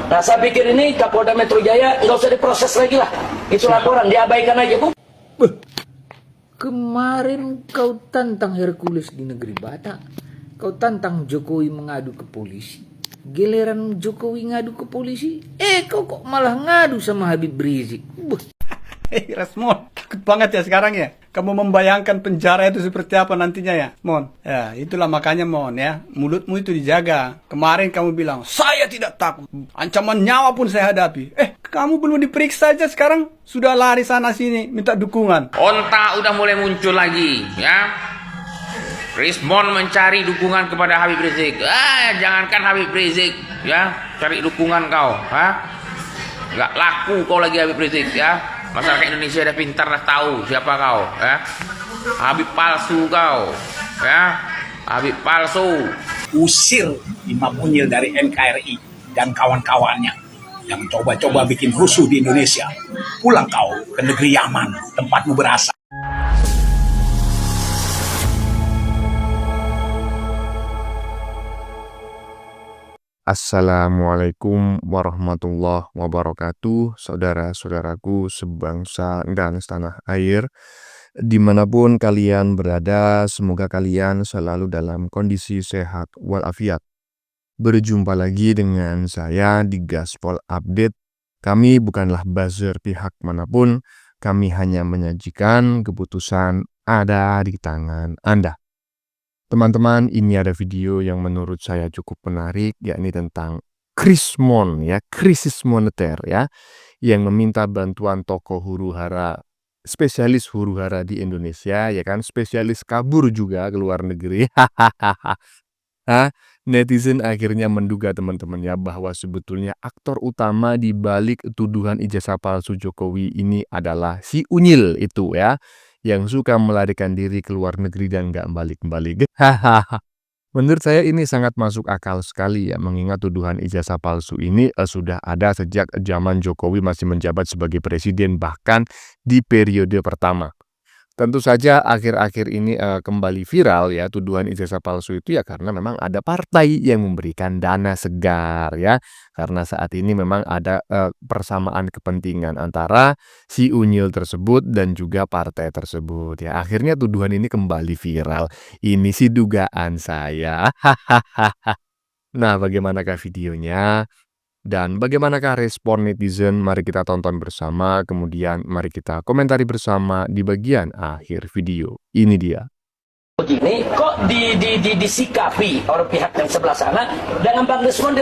Nah, saya pikir ini Kapolda Metro Jaya nggak usah diproses lagi lah. Itu laporan, diabaikan aja, Bu. Kemarin kau tantang Hercules di negeri Batak. Kau tantang Jokowi mengadu ke polisi. Giliran Jokowi ngadu ke polisi, kau kok malah ngadu sama Habib Rizik. Hei Rasmon, takut banget ya sekarang ya. Kamu membayangkan penjara itu seperti apa nantinya ya, Mon? Ya, itulah makanya Mon ya, mulutmu itu dijaga. Kemarin kamu bilang, saya tidak takut. Ancaman nyawa pun saya hadapi. Kamu belum diperiksa aja sekarang sudah lari sana sini minta dukungan. Onta udah mulai muncul lagi, ya. Rismon mencari dukungan kepada Habib Rizik. Jangankan Habib Rizik, ya, cari dukungan kau, Nggak laku kau lagi Habib Rizik, ya. Masyarakat Indonesia udah pintar, dah tahu siapa kau, ya. Habib palsu kau, ya. Habib palsu. Usir Imam Unyil dari NKRI dan kawan-kawannya yang coba-coba bikin rusuh di Indonesia. Pulang kau ke negeri Yaman, tempatmu berasal. Assalamualaikum warahmatullahi wabarakatuh, saudara-saudaraku sebangsa dan setanah air. Dimanapun kalian berada, semoga kalian selalu dalam kondisi sehat walafiat. Berjumpa lagi dengan saya di Gaspol Update. Kami bukanlah buzzer pihak manapun, kami hanya menyajikan keputusan ada di tangan Anda. Teman-teman, ini ada video yang menurut saya cukup menarik, yakni tentang Krismon, ya, krisis moneter, ya, yang meminta bantuan tokoh huru-hara, spesialis huru-hara di Indonesia, ya kan, spesialis kabur juga ke luar negeri. Netizen akhirnya menduga teman-teman ya bahwa sebetulnya aktor utama di balik tuduhan ijazah palsu Jokowi ini adalah si Unyil itu ya, yang suka melarikan diri ke luar negeri dan nggak balik-balik. Menurut saya ini sangat masuk akal sekali ya, mengingat tuduhan ijazah palsu ini sudah ada sejak zaman Jokowi masih menjabat sebagai presiden, bahkan di periode pertama. Tentu saja akhir-akhir ini kembali viral ya tuduhan ijazah palsu itu ya karena memang ada partai yang memberikan dana segar ya. Karena saat ini memang ada persamaan kepentingan antara si Unyil tersebut dan juga partai tersebut ya. Akhirnya tuduhan ini kembali viral. Ini sih dugaan saya. Nah, bagaimanakah videonya? Dan bagaimanakah respon netizen? Mari kita tonton bersama, kemudian mari kita komentari bersama di bagian akhir video. Ini dia. Begini, kok disikapi oleh pihak yang sebelah sana dengan Bang Rismon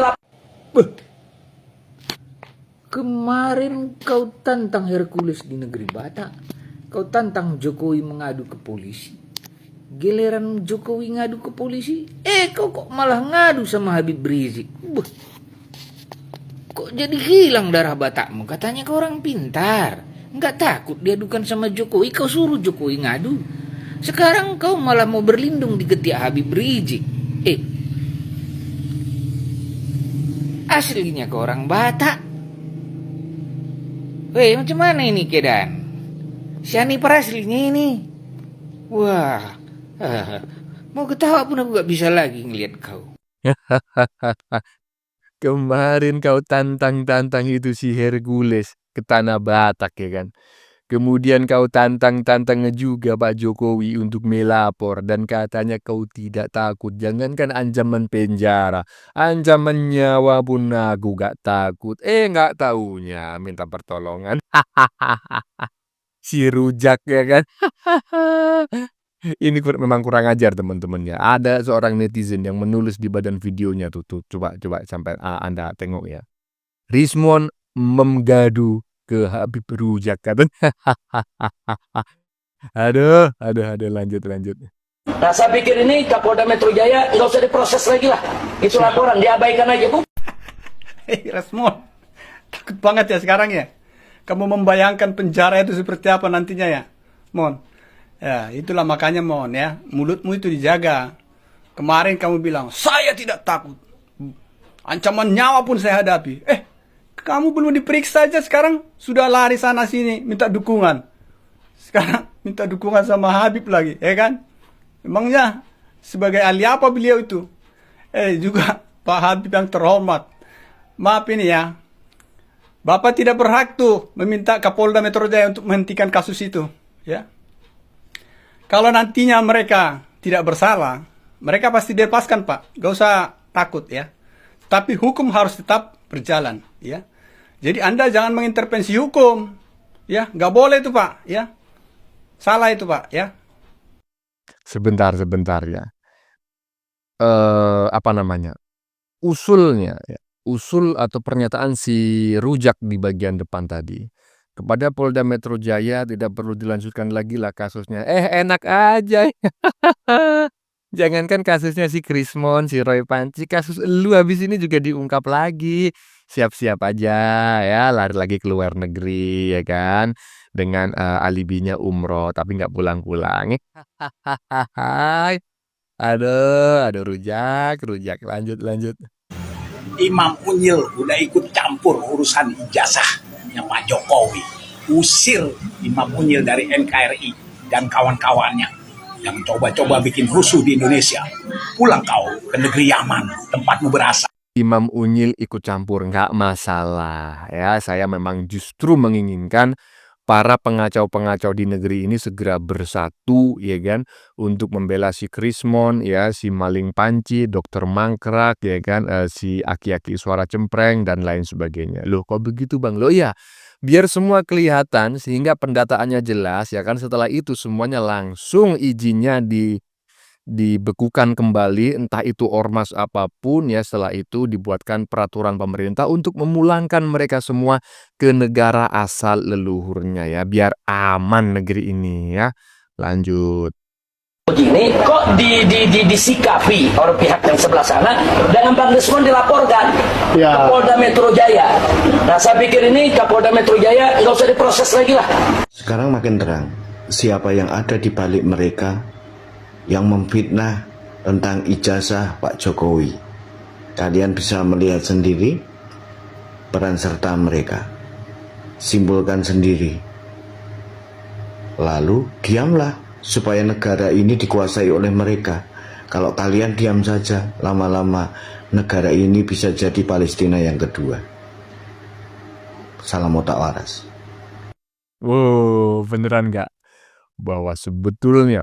Kemarin kau tantang Hercules di negeri Batak. Kau tantang Jokowi mengadu ke polisi. Giliran Jokowi ngadu ke polisi, kau kok malah ngadu sama Habib Rizik. Kok jadi hilang darah Batakmu? Katanya kau orang pintar. Nggak takut diadukan sama Jokowi, kau suruh Jokowi ngadu. Sekarang kau malah mau berlindung di ketiak Habib Rizik. Aslinya kau orang Batak. Macam mana ini keadaan? Si Hanifar aslinya ini. Wah, mau ketawa pun aku gak bisa lagi ngeliat kau. Kemarin kau tantang-tantang itu si Hercules ke tanah Batak ya kan. Kemudian kau tantang-tantang juga Pak Jokowi untuk melapor dan katanya kau tidak takut. Jangankan ancaman penjara, ancaman nyawa pun aku gak takut. Gak taunya minta pertolongan. Si rujak ya kan. Ini memang kurang ajar teman-teman ya. Ada seorang netizen yang menulis di badan videonya tuh coba sampai Anda tengok ya. Rismon menggadu ke Habib Rujak kan. Aduh, lanjut. Nah, saya pikir ini Kapolda Metro Jaya nggak usah diproses lagi lah. Itu laporan, diabaikan aja, Bu. Hei Rasmon, takut banget ya sekarang ya. Kamu membayangkan penjara itu seperti apa nantinya ya, Mon. Ya, itulah makanya Mon ya, mulutmu itu dijaga. Kemarin kamu bilang, saya tidak takut. Ancaman nyawa pun saya hadapi. Kamu belum diperiksa aja sekarang sudah lari sana sini minta dukungan. Sekarang minta dukungan sama Habib lagi, ya kan? Memangnya sebagai ahli apa beliau itu? Juga Pak Habib yang terhormat. maaf ini ya, Bapak tidak berhak tuh meminta Kapolda Metro Jaya untuk menghentikan kasus itu, ya. Kalau nantinya mereka tidak bersalah, mereka pasti dilepaskan, Pak. Gak usah takut, ya. Tapi hukum harus tetap berjalan, ya. Jadi Anda jangan mengintervensi hukum, ya. Gak boleh itu, Pak, ya. Salah itu, Pak, ya. Sebentar ya. Apa namanya? Usulnya ya. Usul atau pernyataan si Rujak di bagian depan tadi. Kepada Polda Metro Jaya tidak perlu dilanjutkan lagi lah kasusnya. Enak aja. Jangankan kasusnya si Krismon, si Roy Panci, kasus elu habis ini juga diungkap lagi. Siap-siap aja ya, lari lagi ke luar negeri ya kan. Dengan alibinya umroh tapi nggak pulang-pulang. Aduh Rujak, lanjut. Imam Unyil udah ikut campur urusan ijazahnya Pak Jokowi. Usir Imam Unyil dari NKRI dan kawan-kawannya yang coba-coba bikin rusuh di Indonesia. Pulang kau ke negeri Yaman, tempatmu berasal. Imam Unyil ikut campur nggak masalah ya. Saya memang justru menginginkan para pengacau-pengacau di negeri ini segera bersatu ya kan untuk membela si Krismon ya, si Maling Panci, Dokter Mangkrak ya kan, si Aki-Aki Suara Cempreng dan lain sebagainya. Loh kok begitu Bang? Loh ya, biar semua kelihatan sehingga pendataannya jelas ya kan, setelah itu semuanya langsung izinnya dibekukan kembali, entah itu ormas apapun ya, setelah itu dibuatkan peraturan pemerintah untuk memulangkan mereka semua ke negara asal leluhurnya ya, biar aman negeri ini ya. Lanjut. Begini kok disikapi oleh pihak yang sebelah sana dengan Bang Desmond dilaporkan ke Polda Metro Jaya. Nah saya pikir ini Kapolda Metro Jaya nggak usah diproses lagi lah. Sekarang makin terang siapa yang ada di balik mereka yang memfitnah tentang ijazah Pak Jokowi. Kalian bisa melihat sendiri peran serta mereka. Simpulkan sendiri. Lalu diamlah supaya negara ini dikuasai oleh mereka. Kalau kalian diam saja, lama-lama negara ini bisa jadi Palestina yang kedua. Salam otak waras. Wow, beneran nggak? Bahwa sebetulnya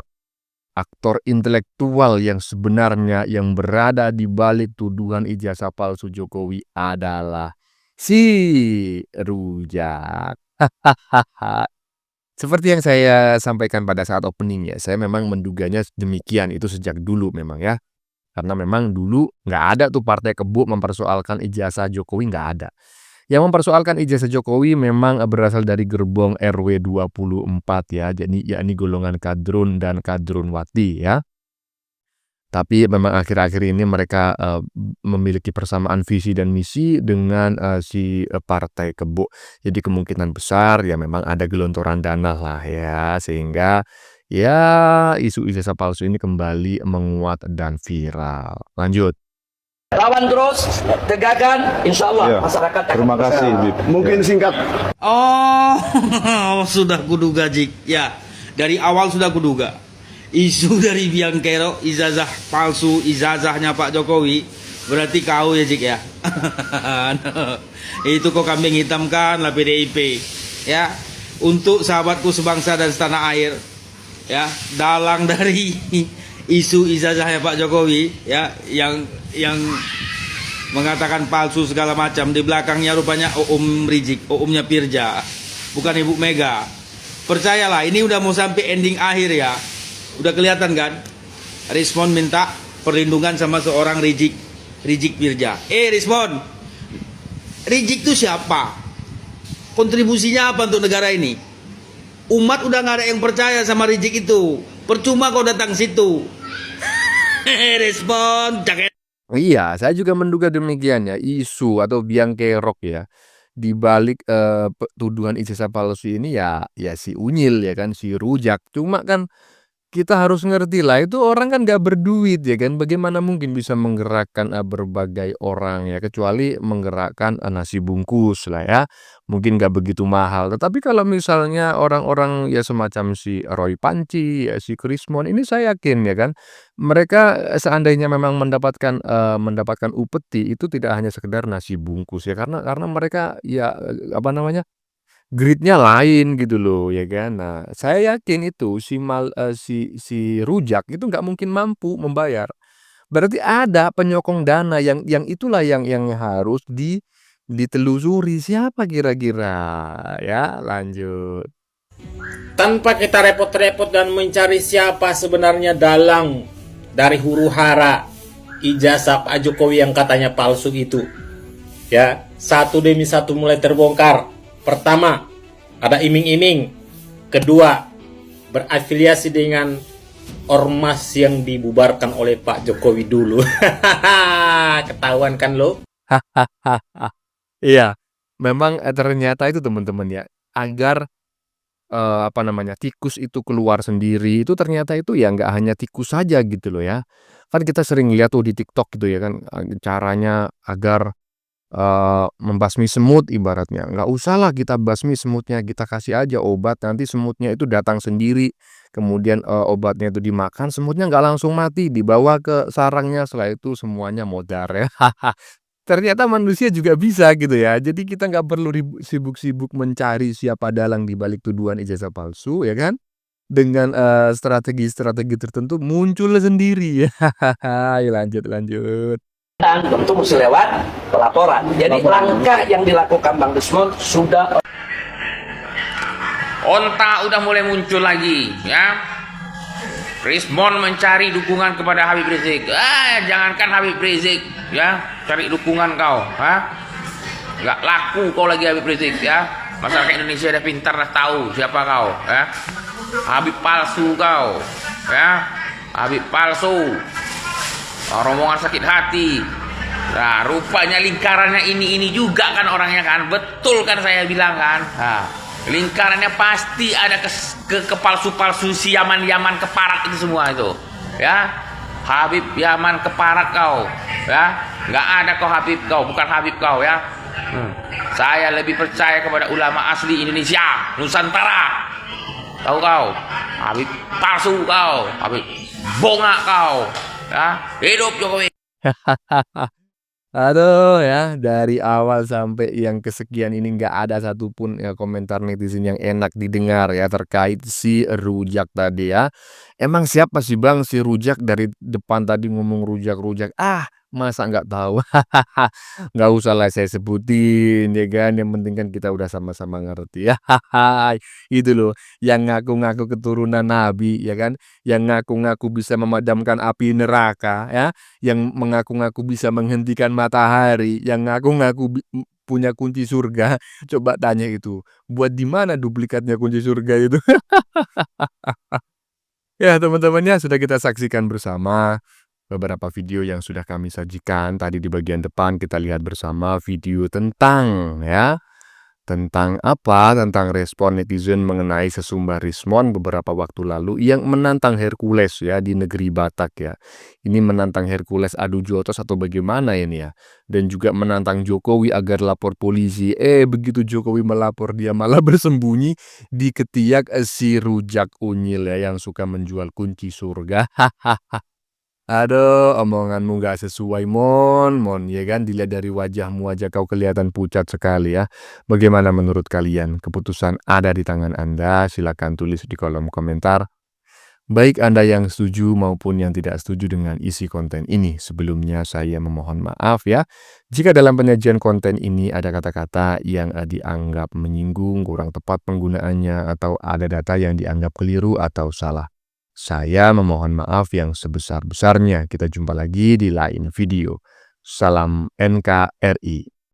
aktor intelektual yang sebenarnya yang berada di balik tuduhan ijazah palsu Jokowi adalah si Rujak. Seperti yang saya sampaikan pada saat opening ya, saya memang menduganya demikian itu sejak dulu memang ya. Karena memang dulu nggak ada tuh Partai Kebo mempersoalkan ijazah Jokowi, nggak ada. Yang mempersoalkan ijazah Jokowi memang berasal dari gerbong RW 24 ya, jadi yakni golongan kadrun dan kadrunwati ya. Tapi memang akhir-akhir ini mereka memiliki persamaan visi dan misi dengan si Partai Kebo. Jadi kemungkinan besar ya memang ada gelontoran dana lah ya, sehingga ya isu ijazah palsu ini kembali menguat dan viral. Lanjut. Lawan terus, tegakkan, insya Allah masyarakat. Terima kasih, Bib. Mungkin singkat. Oh, sudah kuduga Jik. Ya, dari awal sudah kuduga. Isu dari Biang Kerok, ijazah palsu, ijazahnya Pak Jokowi, berarti kau ya Jik ya. Itu kok kambing hitam kan lah PDIP. Ya, untuk sahabatku sebangsa dan setanah air. Ya, dalang dari isu ijazahnya Pak Jokowi ya, yang mengatakan palsu segala macam, di belakangnya rupanya Rizik, Oomnya Pirja, bukan Ibu Mega. Percayalah, ini udah mau sampai ending akhir ya. Udah kelihatan kan? Rismon minta perlindungan sama seorang Rizik Pirja. Rismon, Rizik itu siapa? Kontribusinya apa untuk negara ini? Umat udah gak ada yang percaya sama Rizik itu. Percuma kau datang situ. Respon, jaket. Iya, saya juga menduga demikian ya, isu atau biang kerok ya. Di balik tuduhan ijazah palsu ini ya si Unyil ya kan, si Rujak. Cuma kan kita harus ngerti lah, itu orang kan nggak berduit ya kan, bagaimana mungkin bisa menggerakkan berbagai orang ya, kecuali menggerakkan nasi bungkus lah ya, mungkin nggak begitu mahal. Tetapi kalau misalnya orang-orang ya semacam si Roy Panci, ya si Krismon, ini saya yakin ya kan, mereka seandainya memang mendapatkan upeti, itu tidak hanya sekedar nasi bungkus ya, karena mereka ya apa namanya, Grid-nya lain gitu loh ya kan. Nah, saya yakin itu si Rujak itu nggak mungkin mampu membayar. Berarti ada penyokong dana yang itulah yang harus ditelusuri siapa kira-kira, ya lanjut. Tanpa kita repot-repot dan mencari siapa sebenarnya dalang dari huru-hara ijazah Pak Jokowi yang katanya palsu itu. Ya, satu demi satu mulai terbongkar. Pertama, ada iming-iming. Kedua, berafiliasi dengan ormas yang dibubarkan oleh Pak Jokowi dulu. Ketahuan kan lo? Iya, memang ternyata itu teman-teman ya, agar apa namanya, tikus itu keluar sendiri, itu ternyata itu ya nggak hanya tikus saja gitu loh ya. Kan kita sering lihat tuh di TikTok gitu ya kan, caranya agar membasmi semut ibaratnya, nggak usahlah kita basmi semutnya, kita kasih aja obat, nanti semutnya itu datang sendiri, kemudian obatnya itu dimakan, semutnya nggak langsung mati, dibawa ke sarangnya, setelah itu semuanya modar ya. Ternyata manusia juga bisa gitu ya, jadi kita nggak perlu sibuk-sibuk mencari siapa dalang di balik tuduhan ijazah palsu ya kan, dengan strategi-strategi tertentu muncul sendiri ya. Ayo lanjut. Dan tentu mesti lewat pelaporan. Jadi langkah yang dilakukan Bang Desmond sudah Onta udah mulai muncul lagi, ya. Rismon mencari dukungan kepada Habib Rizik. Jangankan Habib Rizik, ya, cari dukungan kau, nggak laku kau lagi Habib Rizik, ya. Masyarakat Indonesia udah pintar, dah tahu siapa kau, ya. Habib palsu kau, ya. Habib palsu. Rombongan sakit hati. Nah, rupanya lingkarannya ini juga kan orangnya kan. Betul kan saya bilang kan. Nah, lingkarannya pasti ada ke palsu-palsu si Yaman keparat itu semua itu. Ya. Habib Yaman keparat kau. Ya. Nggak ada kau Habib kau, bukan Habib kau ya. Saya lebih percaya kepada ulama asli Indonesia, Nusantara. Tahu kau? Habib palsu kau, Habib bongak kau. Ya, hidup Jokowi. Aduh ya, dari awal sampai yang kesekian ini nggak ada satupun ya komentar netizen yang enak didengar ya terkait si Rujak tadi ya. Emang siapa sih Bang si Rujak, dari depan tadi ngomong rujak-rujak. Masa nggak tahu? Nggak usah lah saya sebutin ya kan. Yang penting kan kita udah sama-sama ngerti ya. Itu loh, yang ngaku-ngaku keturunan Nabi ya kan, yang ngaku-ngaku bisa memadamkan api neraka ya, yang mengaku-ngaku bisa menghentikan matahari, yang ngaku-ngaku punya kunci surga. Coba tanya itu, buat di mana duplikatnya kunci surga itu? Ya teman-temannya, sudah kita saksikan bersama beberapa video yang sudah kami sajikan. Tadi di bagian depan kita lihat bersama video tentang apa? Tentang respon netizen mengenai sesumbar Rismon beberapa waktu lalu yang menantang Hercules ya di negeri Batak ya. Ini menantang Hercules adu jotos atau bagaimana ini ya. Dan juga menantang Jokowi agar lapor polisi. Begitu Jokowi melapor, dia malah bersembunyi di ketiak si Rujak Unyil ya, yang suka menjual kunci surga. Aduh, omonganmu gak sesuai Mon ya kan, dilihat dari wajahmu aja kau kelihatan pucat sekali ya. Bagaimana menurut kalian? Keputusan ada di tangan Anda, silakan tulis di kolom komentar. Baik Anda yang setuju maupun yang tidak setuju dengan isi konten ini. Sebelumnya saya memohon maaf ya, jika dalam penyajian konten ini ada kata-kata yang dianggap menyinggung, kurang tepat penggunaannya, atau ada data yang dianggap keliru atau salah. Saya memohon maaf yang sebesar-besarnya. Kita jumpa lagi di lain video. Salam NKRI.